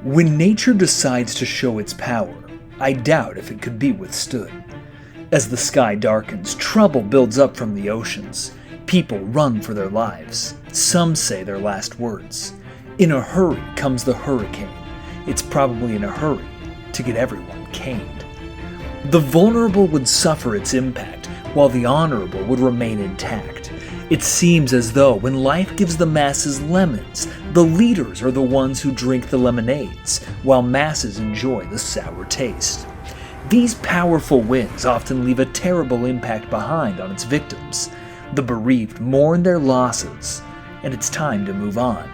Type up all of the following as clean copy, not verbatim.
When nature decides to show its power, I doubt if it could be withstood. As the sky darkens, trouble builds up from the oceans. People run for their lives. Some say their last words. In a hurry comes the hurricane. It's probably in a hurry to get everyone caned. The vulnerable would suffer its impact, while the honorable would remain intact. It seems as though when life gives the masses lemons, the leaders are the ones who drink the lemonades, while masses enjoy the sour taste. These powerful winds often leave a terrible impact behind on its victims. The bereaved mourn their losses, and it's time to move on.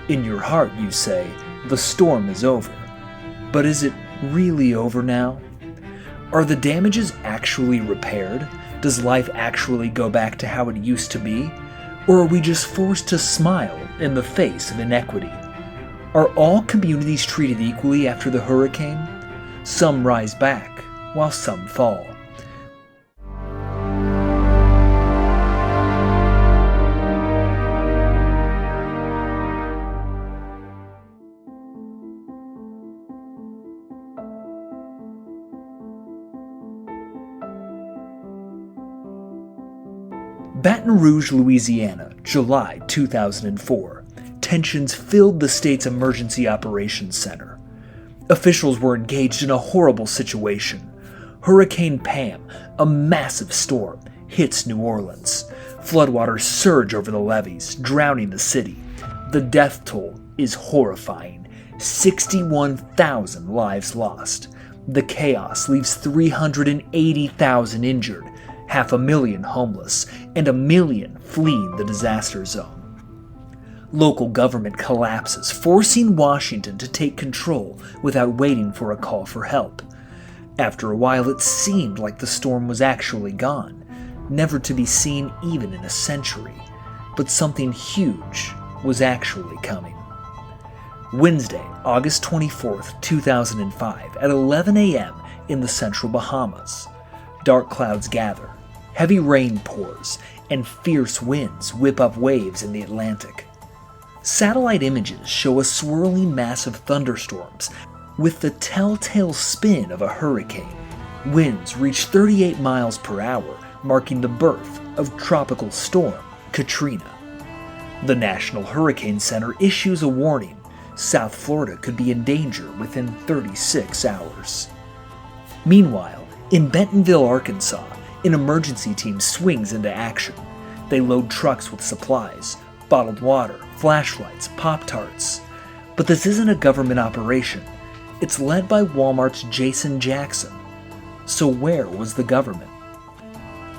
In your heart, you say, the storm is over. But is it really over now? Are the damages actually repaired? Does life actually go back to how it used to be? Or are we just forced to smile in the face of inequity? Are all communities treated equally after the hurricane? Some rise back, while some fall. Baton Rouge, Louisiana, July 2004. Tensions filled the state's Emergency Operations Center. Officials were engaged in a horrible situation. Hurricane Pam, a massive storm, hits New Orleans. Floodwaters surge over the levees, drowning the city. The death toll is horrifying. 61,000 lives lost. The chaos leaves 380,000 injured, 500,000 homeless, and 1 million fleeing the disaster zone. Local government collapses, forcing Washington to take control without waiting for a call for help. After a while, it seemed like the storm was actually gone, never to be seen even in a century. But something huge was actually coming. Wednesday, August 24th, 2005, at 11 a.m. in the central Bahamas. Dark clouds gather, heavy rain pours, and fierce winds whip up waves in the Atlantic. Satellite images show a swirling mass of thunderstorms with the telltale spin of a hurricane. Winds reach 38 miles per hour, marking the birth of Tropical Storm Katrina. The National Hurricane Center issues a warning. South Florida could be in danger within 36 hours. Meanwhile, in Bentonville, Arkansas, an emergency team swings into action. They load trucks with supplies, bottled water, flashlights, Pop-Tarts. But this isn't a government operation. It's led by Walmart's Jason Jackson. So where was the government?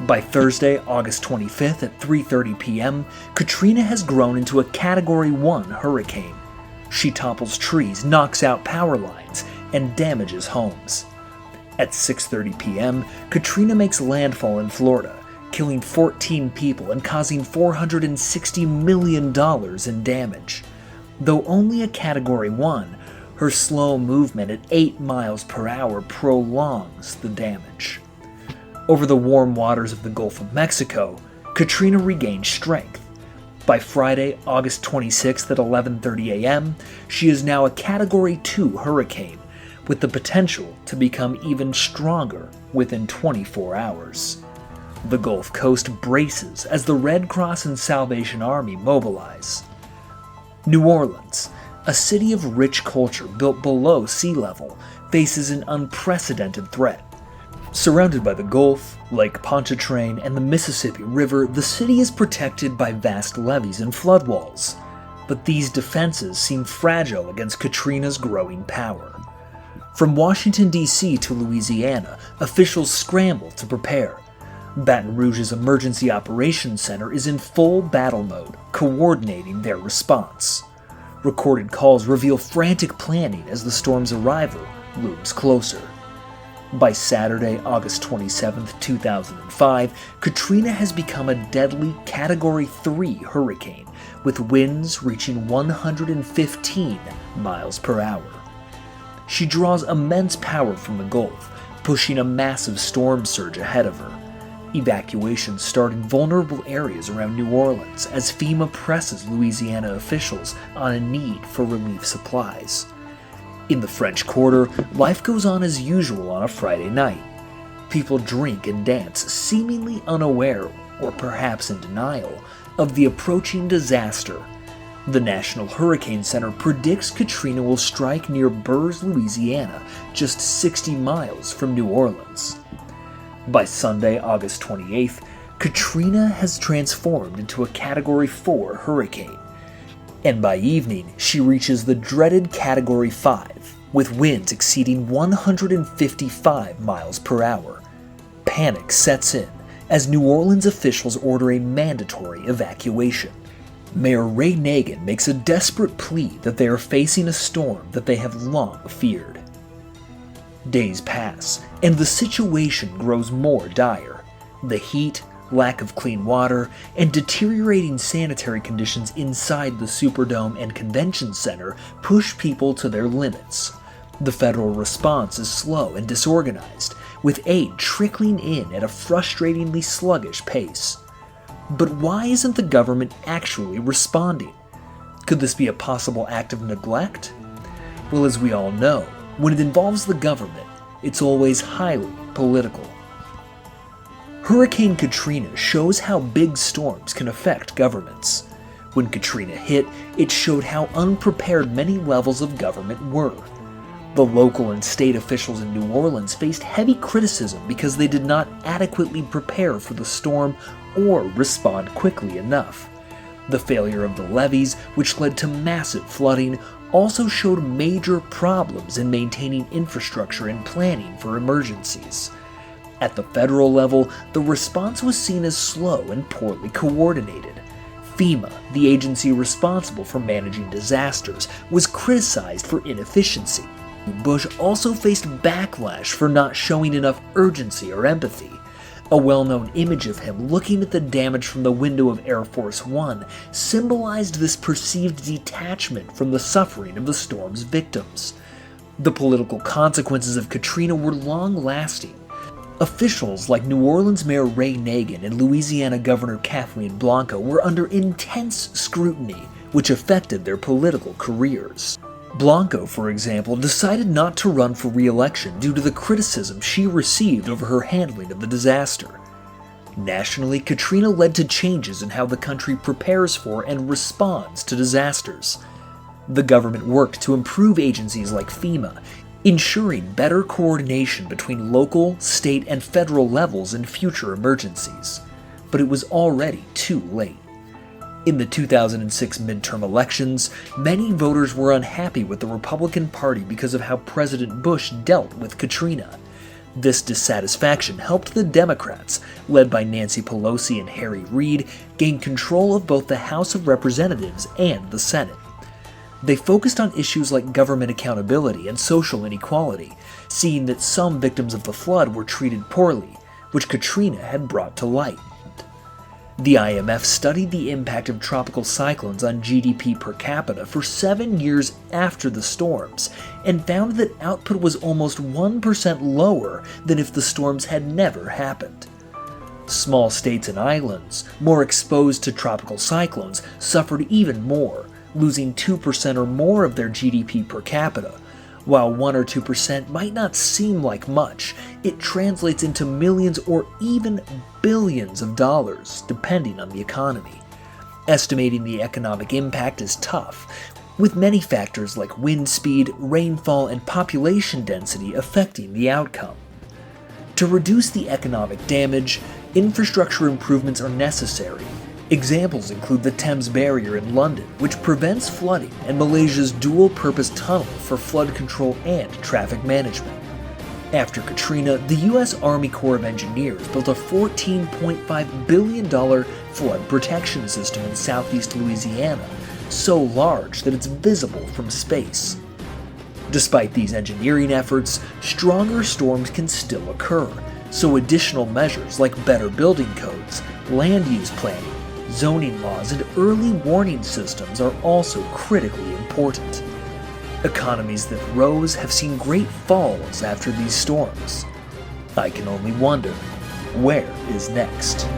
By Thursday, August 25th at 3:30 p.m., Katrina has grown into a Category 1 hurricane. She topples trees, knocks out power lines, and damages homes. At 6:30 p.m., Katrina makes landfall in Florida, killing 14 people and causing $460 million in damage. Though only a Category 1, her slow movement at 8 miles per hour prolongs the damage. Over the warm waters of the Gulf of Mexico, Katrina regains strength. By Friday, August 26th at 11:30 a.m., she is now a Category 2 hurricane, with the potential to become even stronger within 24 hours. The Gulf Coast braces as the Red Cross and Salvation Army mobilize. New Orleans, a city of rich culture built below sea level, faces an unprecedented threat. Surrounded by the Gulf, Lake Pontchartrain, and the Mississippi River, the city is protected by vast levees and flood walls. But these defenses seem fragile against Katrina's growing power. From Washington, D.C. to Louisiana, officials scramble to prepare. Baton Rouge's Emergency Operations Center is in full battle mode, coordinating their response. Recorded calls reveal frantic planning as the storm's arrival looms closer. By Saturday, August 27, 2005, Katrina has become a deadly Category 3 hurricane, with winds reaching 115 miles per hour. She draws immense power from the Gulf, pushing a massive storm surge ahead of her. Evacuations start in vulnerable areas around New Orleans as FEMA presses Louisiana officials on a need for relief supplies. In the French Quarter, life goes on as usual on a Friday night. People drink and dance, seemingly unaware, or perhaps in denial, of the approaching disaster. The National Hurricane Center predicts Katrina will strike near Burrs, Louisiana, just 60 miles from New Orleans. By Sunday, August 28th, Katrina has transformed into a Category 4 hurricane. And by evening, she reaches the dreaded Category 5, with winds exceeding 155 miles per hour. Panic sets in as New Orleans officials order a mandatory evacuation. Mayor Ray Nagin makes a desperate plea that they are facing a storm that they have long feared. Days pass, and the situation grows more dire. The heat, lack of clean water, and deteriorating sanitary conditions inside the Superdome and Convention Center push people to their limits. The federal response is slow and disorganized, with aid trickling in at a frustratingly sluggish pace. But why isn't the government actually responding? Could this be a possible act of neglect? Well, as we all know, when it involves the government, it's always highly political. Hurricane Katrina shows how big storms can affect governments. When Katrina hit, it showed how unprepared many levels of government were. The local and state officials in New Orleans faced heavy criticism because they did not adequately prepare for the storm or respond quickly enough. The failure of the levees, which led to massive flooding, also showed major problems in maintaining infrastructure and planning for emergencies. At the federal level, the response was seen as slow and poorly coordinated. FEMA, the agency responsible for managing disasters, was criticized for inefficiency. Bush also faced backlash for not showing enough urgency or empathy. A well-known image of him looking at the damage from the window of Air Force One symbolized this perceived detachment from the suffering of the storm's victims. The political consequences of Katrina were long-lasting. Officials like New Orleans Mayor Ray Nagin and Louisiana Governor Kathleen Blanco were under intense scrutiny, which affected their political careers. Blanco, for example, decided not to run for re-election due to the criticism she received over her handling of the disaster. Nationally, Katrina led to changes in how the country prepares for and responds to disasters. The government worked to improve agencies like FEMA, ensuring better coordination between local, state, and federal levels in future emergencies. But it was already too late. In the 2006 midterm elections, many voters were unhappy with the Republican Party because of how President Bush dealt with Katrina. This dissatisfaction helped the Democrats, led by Nancy Pelosi and Harry Reid, gain control of both the House of Representatives and the Senate. They focused on issues like government accountability and social inequality, seeing that some victims of the flood were treated poorly, which Katrina had brought to light. The IMF studied the impact of tropical cyclones on GDP per capita for 7 years after the storms, and found that output was almost 1% lower than if the storms had never happened. Small states and islands, more exposed to tropical cyclones, suffered even more, losing 2% or more of their GDP per capita. While 1 or 2% might not seem like much, it translates into millions or even billions of dollars, depending on the economy. Estimating the economic impact is tough, with many factors like wind speed, rainfall, and population density affecting the outcome. To reduce the economic damage, infrastructure improvements are necessary. Examples include the Thames Barrier in London, which prevents flooding, and Malaysia's dual-purpose tunnel for flood control and traffic management. After Katrina, the U.S. Army Corps of Engineers built a $14.5 billion flood protection system in southeast Louisiana, so large that it's visible from space. Despite these engineering efforts, stronger storms can still occur, so additional measures like better building codes, land use planning, zoning laws, and early warning systems are also critically important. Economies that rose have seen great falls after these storms. I can only wonder, where is next?